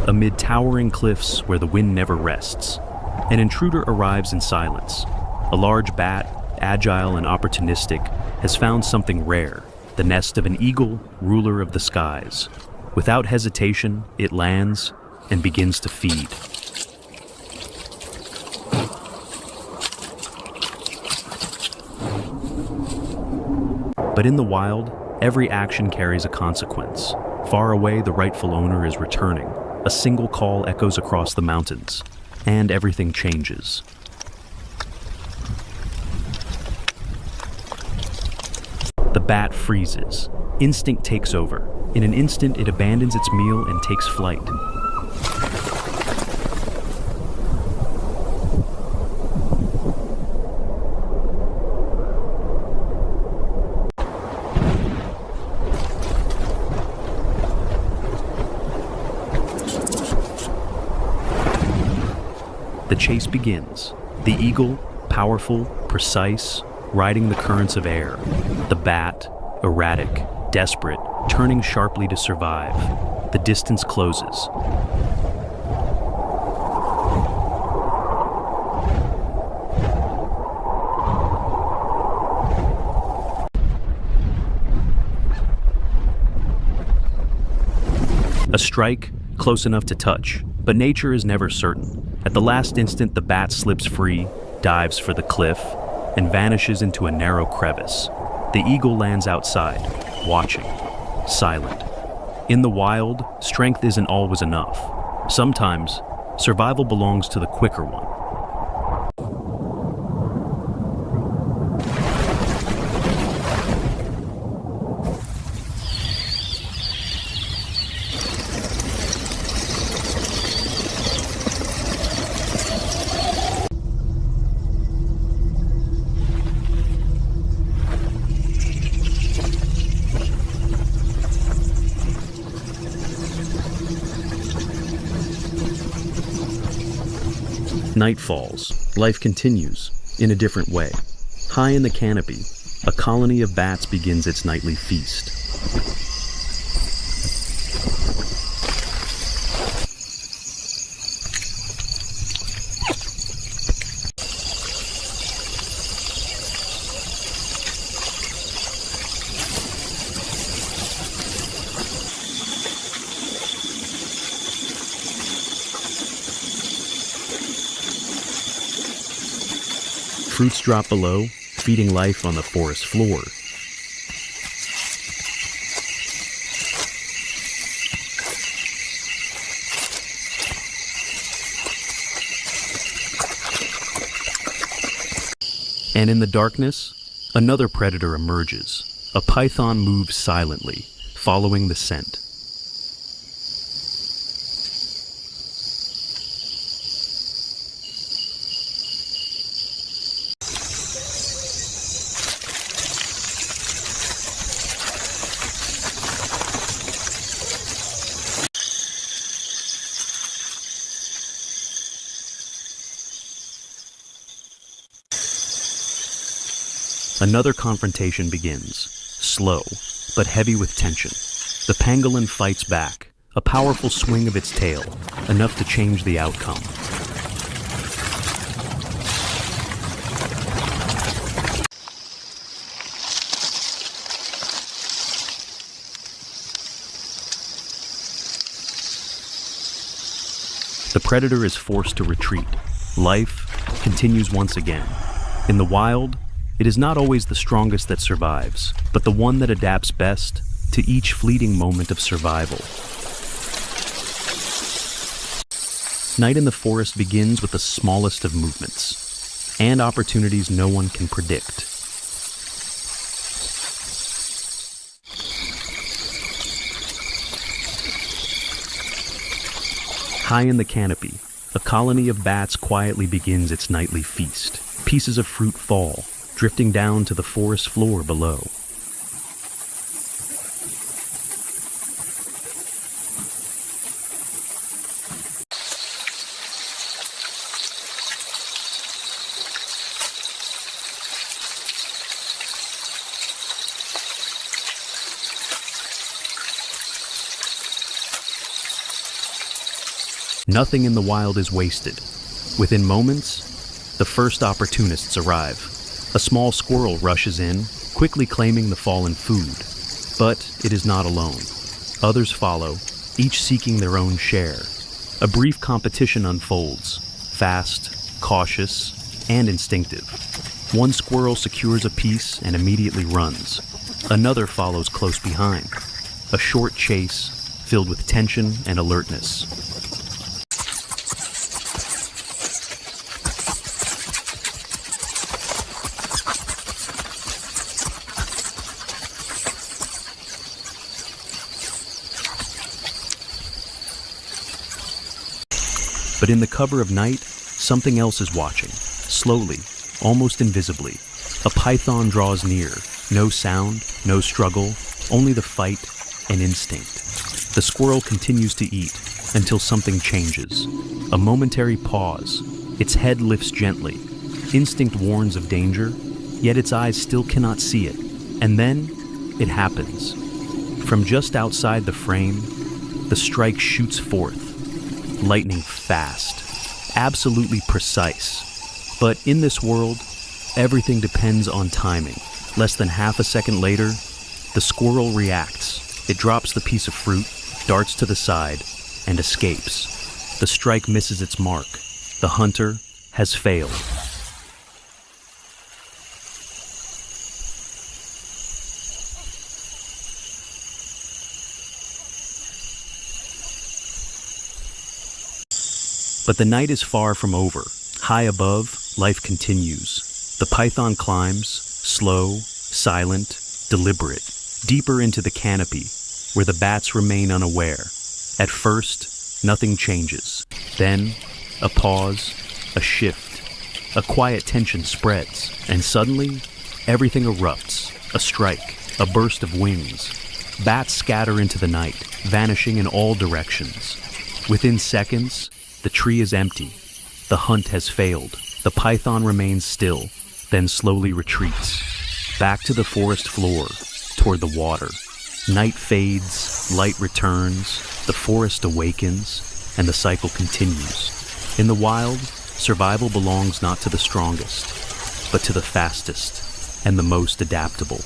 Amid towering cliffs where the wind never rests, an intruder arrives in silence. A large bat, agile and opportunistic, has found something rare, the nest of an eagle, ruler of the skies. Without hesitation, it lands and begins to feed. But in the wild, every action carries a consequence. Far away, the rightful owner is returning. A single call echoes across the mountains, and everything changes. The bat freezes. Instinct takes over. In an instant, it abandons its meal and takes flight. The chase begins. The eagle, powerful, precise, riding the currents of air. The bat, erratic, desperate, turning sharply to survive. The distance closes. A strike, close enough to touch, but nature is never certain. At the last instant, the bat slips free, dives for the cliff, and vanishes into a narrow crevice. The eagle lands outside, watching, silent. In the wild, strength isn't always enough. Sometimes, survival belongs to the quicker one. Night falls. Life continues, in a different way. High in the canopy, a colony of bats begins its nightly feast. Fruits drop below, feeding life on the forest floor. And in the darkness, another predator emerges. A python moves silently, following the scent. Another confrontation begins, slow, but heavy with tension. The pangolin fights back, a powerful swing of its tail, enough to change the outcome. The predator is forced to retreat. Life continues once again. In the wild, it is not always the strongest that survives, but the one that adapts best to each fleeting moment of survival. Night in the forest begins with the smallest of movements, and opportunities no one can predict. High in the canopy, a colony of bats quietly begins its nightly feast. Pieces of fruit fall, drifting down to the forest floor below. Nothing in the wild is wasted. Within moments, the first opportunists arrive. A small squirrel rushes in, quickly claiming the fallen food. But it is not alone. Others follow, each seeking their own share. A brief competition unfolds, fast, cautious, and instinctive. One squirrel secures a piece and immediately runs. Another follows close behind. A short chase filled with tension and alertness. But in the cover of night, something else is watching. Slowly, almost invisibly, a python draws near. No sound, no struggle, only the fight and instinct. The squirrel continues to eat until something changes. A momentary pause. Its head lifts gently. Instinct warns of danger, yet its eyes still cannot see it. And then, it happens. From just outside the frame, the strike shoots forth. Lightning fast, absolutely precise. But in this world, everything depends on timing. Less than half a second later, the squirrel reacts. It drops the piece of fruit, darts to the side, and escapes. The strike misses its mark. The hunter has failed. But the night is far from over. High above, life continues. The python climbs, slow, silent, deliberate, deeper into the canopy, where the bats remain unaware. At first, nothing changes. Then, a pause, a shift. A quiet tension spreads, and suddenly, everything erupts. A strike, a burst of wings. Bats scatter into the night, vanishing in all directions. Within seconds, the tree is empty. The hunt has failed. The python remains still, then slowly retreats. Back to the forest floor, toward the water. Night fades, light returns, the forest awakens, and the cycle continues. In the wild, survival belongs not to the strongest, but to the fastest and the most adaptable.